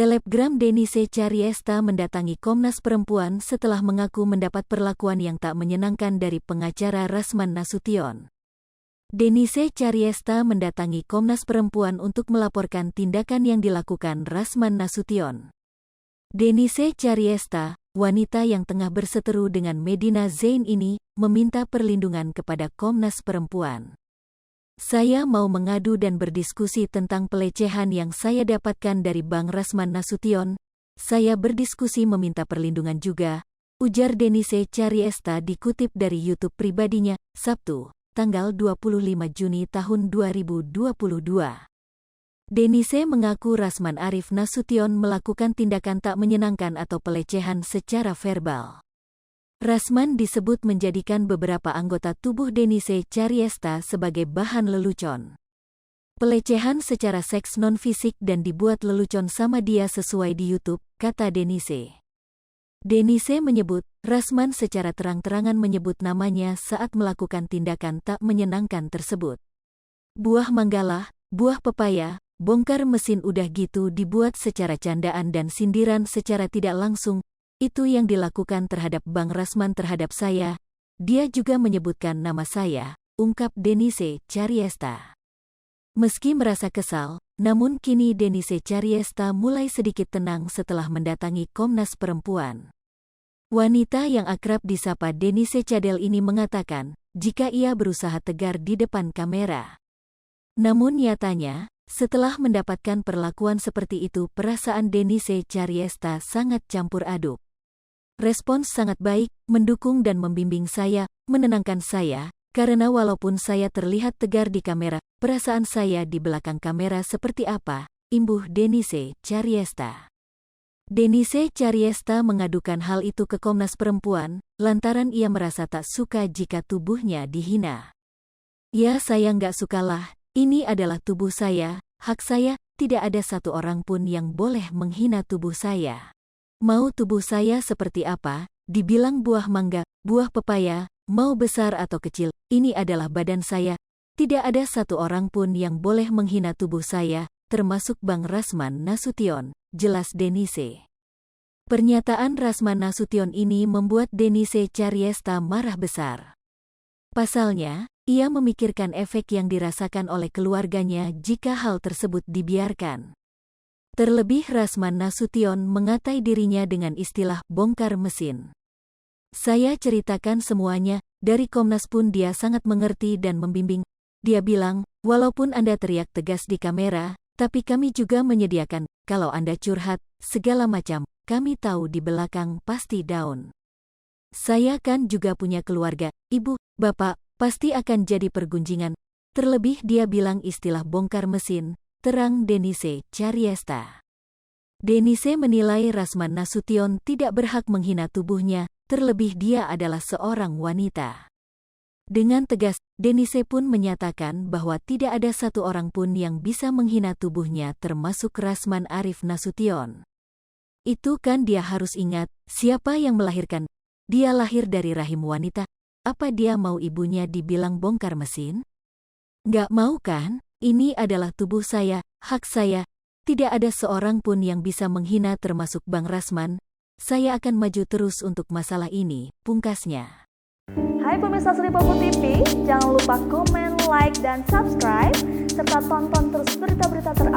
Selebgram Denise Caryesta mendatangi Komnas Perempuan setelah mengaku mendapat perlakuan yang tak menyenangkan dari pengacara Rasman Nasution. Denise Caryesta mendatangi Komnas Perempuan untuk melaporkan tindakan yang dilakukan Rasman Nasution. Denise Caryesta, wanita yang tengah berseteru dengan Medina Zain ini, meminta perlindungan kepada Komnas Perempuan. Saya mau mengadu dan berdiskusi tentang pelecehan yang saya dapatkan dari Bang Rasman Nasution. Saya berdiskusi meminta perlindungan juga, ujar Denise Caryesta dikutip dari YouTube pribadinya, Sabtu, tanggal 25 Juni tahun 2022. Denise mengaku Rasman Arif Nasution melakukan tindakan tak menyenangkan atau pelecehan secara verbal. Rasman disebut menjadikan beberapa anggota tubuh Denise Caryesta sebagai bahan lelucon. Pelecehan secara seks non-fisik dan dibuat lelucon sama dia sesuai di YouTube, kata Denise. Denise menyebut, Rasman secara terang-terangan menyebut namanya saat melakukan tindakan tak menyenangkan tersebut. Buah manggalah, buah pepaya, bongkar mesin udah gitu dibuat secara candaan dan sindiran secara tidak langsung. Itu yang dilakukan terhadap Bang Rasman terhadap saya. Dia juga menyebutkan nama saya, ungkap Denise Caryesta. Meski merasa kesal, namun kini Denise Caryesta mulai sedikit tenang setelah mendatangi Komnas Perempuan. Wanita yang akrab disapa Denise Cadel ini mengatakan, jika ia berusaha tegar di depan kamera. Namun nyatanya, setelah mendapatkan perlakuan seperti itu, perasaan Denise Caryesta sangat campur aduk. Respons sangat baik, mendukung dan membimbing saya, menenangkan saya, karena walaupun saya terlihat tegar di kamera, perasaan saya di belakang kamera seperti apa, imbuh Denise Caryesta. Denise Caryesta mengadukan hal itu ke Komnas Perempuan, lantaran ia merasa tak suka jika tubuhnya dihina. Ya saya nggak sukalah, ini adalah tubuh saya, hak saya, tidak ada satu orang pun yang boleh menghina tubuh saya. Mau tubuh saya seperti apa, dibilang buah mangga, buah pepaya, mau besar atau kecil, ini adalah badan saya. Tidak ada satu orang pun yang boleh menghina tubuh saya, termasuk Bang Rasman Nasution, jelas Denise. Pernyataan Rasman Nasution ini membuat Denise Caryesta marah besar. Pasalnya, ia memikirkan efek yang dirasakan oleh keluarganya jika hal tersebut dibiarkan. Terlebih Rasman Nasution mengatai dirinya dengan istilah bongkar mesin. Saya ceritakan semuanya, dari Komnas pun dia sangat mengerti dan membimbing. Dia bilang, walaupun Anda teriak tegas di kamera, tapi kami juga menyediakan, kalau Anda curhat, segala macam, kami tahu di belakang pasti down. Saya kan juga punya keluarga, ibu, bapak, pasti akan jadi pergunjingan. Terlebih dia bilang istilah bongkar mesin, terang Denise Caryesta. Denise menilai Rasman Nasution tidak berhak menghina tubuhnya, terlebih dia adalah seorang wanita. Dengan tegas, Denise pun menyatakan bahwa tidak ada satu orang pun yang bisa menghina tubuhnya termasuk Rasman Arif Nasution. Itu kan dia harus ingat, siapa yang melahirkan? Dia lahir dari rahim wanita. Apa dia mau ibunya dibilang bongkar mesin? Nggak mau kan? Ini adalah tubuh saya, hak saya. Tidak ada seorang pun yang bisa menghina termasuk Bang Rasman. Saya akan maju terus untuk masalah ini, pungkasnya. Hai pemirsa Sri Popo TV, jangan lupa komen, like, dan subscribe, serta tonton terus berita-berita terbaru